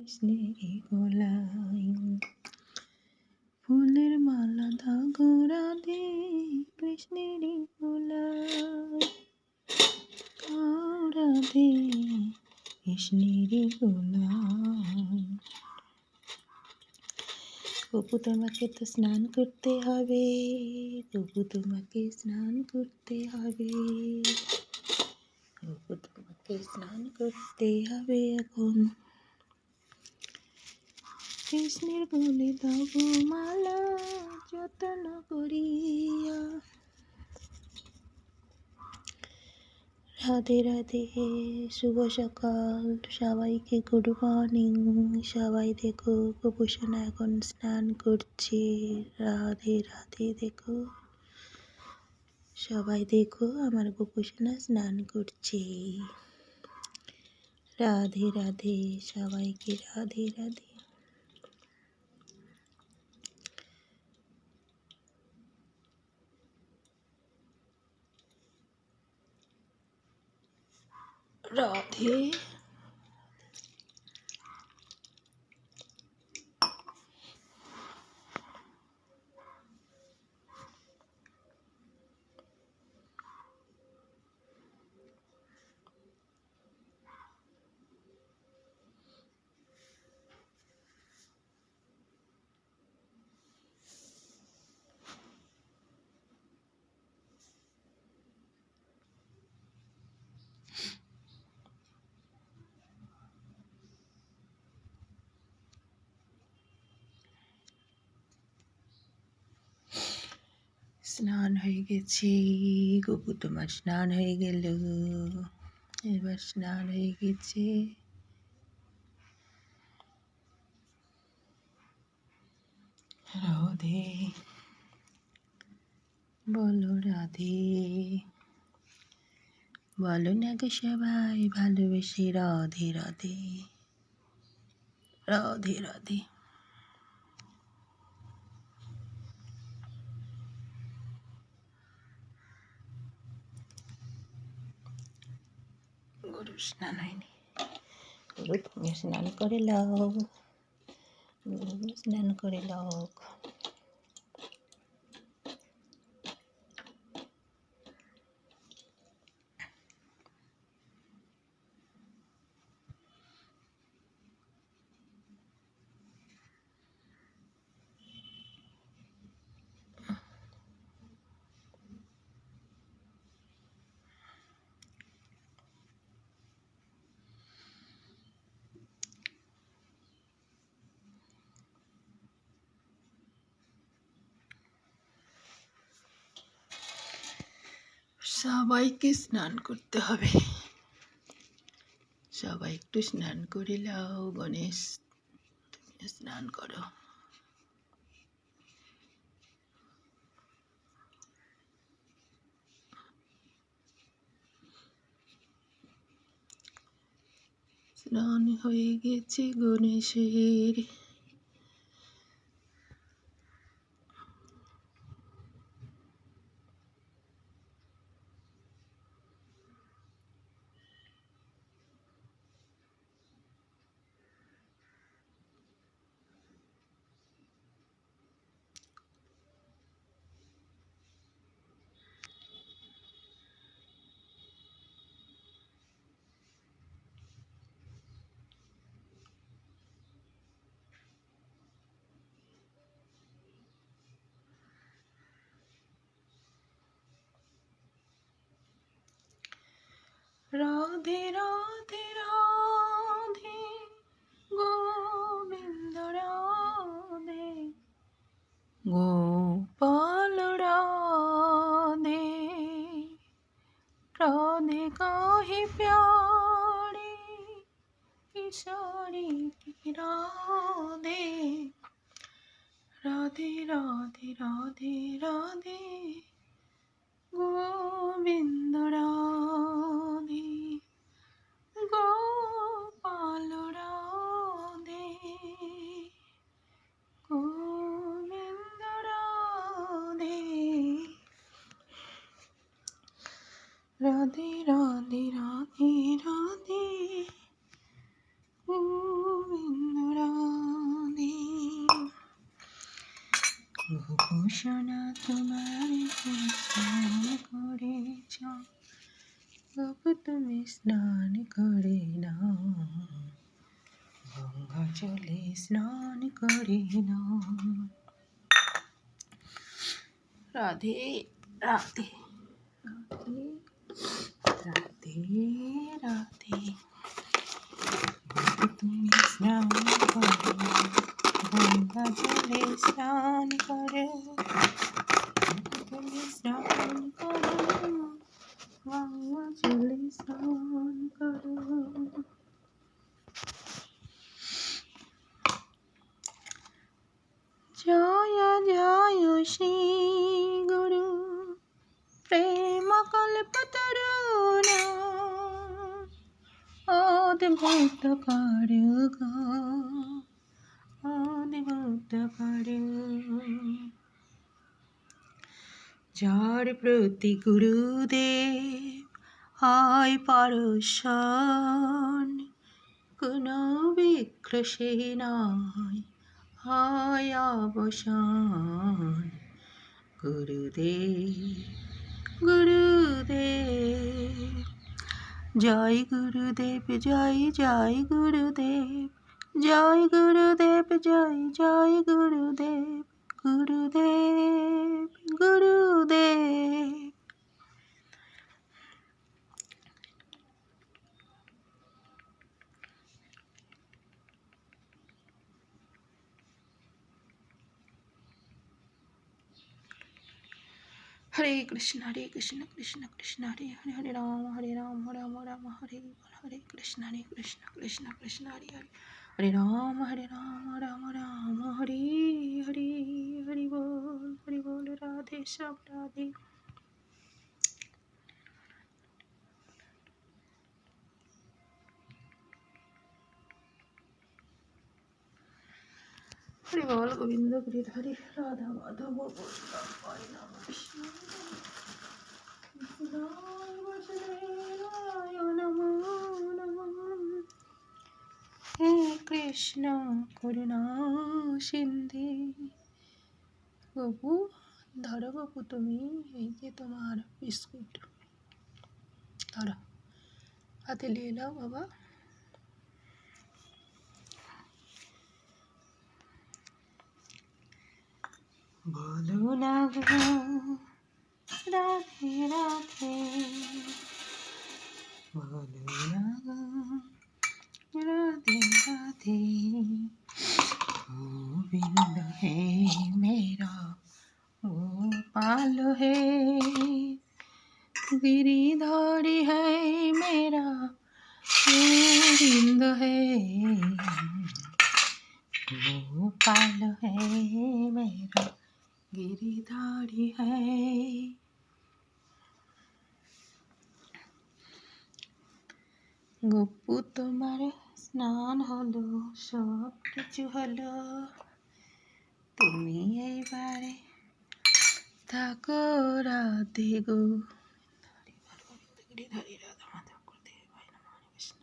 কৃষ্ণেরই গোলায় ফুলের মালা দাগো রাধে কৃষ্ণেরই গোলায় রাধে কৃষ্ণেরই গোলায়। গপু তোমাকে তো স্নান করতে হবে, গপু তোমাকে স্নান করতে হবে, গপু তোমাকে স্নান করতে হবে এখন। কৃষ্ণের গলে দাও গো মালা যত্ন করিয়া। রাধে রাধে, শুভ সকাল সবাইকে, গুড মর্নিং। সবাই দেখো গোপুসোনা এখন স্নান করছে। রাধে রাধে, দেখো সবাই দেখো আমার গোপুসোনা স্নান করছে। রাধে রাধে সবাইকে, রাধে রাধে। রাধে স্নান হয়ে গেছে, গপু তোমার স্নান হয়ে গেল, এবার স্নান হয়ে গেছে। রাধে বলো, রাধে বলো না গো সবাই ভালোবেসে, রাধে রাধে, রাধে রাধে। গরু স্নান হয়নি, গরু তুমি স্নান করে লাও, গরু স্নান করে লাও। সবাইকে স্নান করতে হবে, সবাই একটু স্নান করে লাও। গণেশ তুমি স্নান করো। স্নান হয়ে গেছে গণেশের। রাধে রাধে রাধে গোবিন্দ রাধে গোপাল রাধে, রাধে কাহে প্यारे किशोरी की राधे। राधे राधे राधे राधे गोविंद राधे गोपाल राधे गोविंद राधे। राधे राधे राधे राधे गोविंद ও সোনা তোমার স্নান করেছ, তবু তুমি স্নান করে না, গঙ্গা জলে স্নান করে না। রাধে রাধে রাধে রাধে রাধে, তুমি স্নান করো, গঙ্গা জলে স্নান করো, তুমি স্নান করো, গঙ্গা জলে স্নান করো। জয় জয় শ্রী গুরু প্রেম কল্পতরুণ, অদ্ভুত কারুগ, অদ্ভুত কারুগ। যার প্রতি গুরুদেব হয় পরশন, কোনো বিক্রসে নয় হয় অবসান। গুরুদেব গুরুদেব, জয় গুরুদেব জয় জয় গুরুদেব, জয় গুরুদেব জয় জয় গুরুদেব, গুরুদেব গুরুদেব। हरे कृष्ण कृष्ण कृष्ण हरे हरे, हरे राम राम राम हरे हरे कृष्ण कृष्ण कृष्ण हरे हरे, हरे राम राम राम हरे हरे, हरि बोल राधे श्याम राधे। हरि बोल गोविंद गिरिधारी राधा माधव गोपाल नाम कृष्ण वासुदेवाय नमो नमः। हे कृष्ण करुणा सिंधे, গপু ধরো গপু, তুমি এই যে তোমার বিস্কুট ধরো, হাতে নিয়ে নাও বাবা। বলো না গো রাধে রাধে, বলো না গো राधे राधे, गोविंद है मेरा गोपाल है, गिरिधारी है मेरा गोविंद है, गोपाल है मेरा गिरिधारी है। গপু তোমার স্নান হলো, সব কিছু হলো, তুমি এইবারে থাকো রাধে গো। রাধা মাধব করতে ভাই না কৃষ্ণ।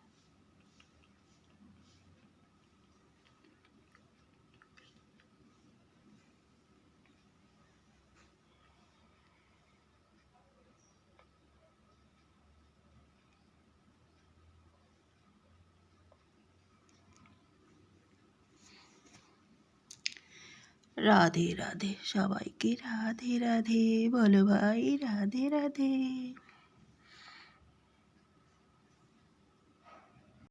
রাধে রাধে, সবাইকে রাধে রাধে বলো ভাই, রাধে রাধে।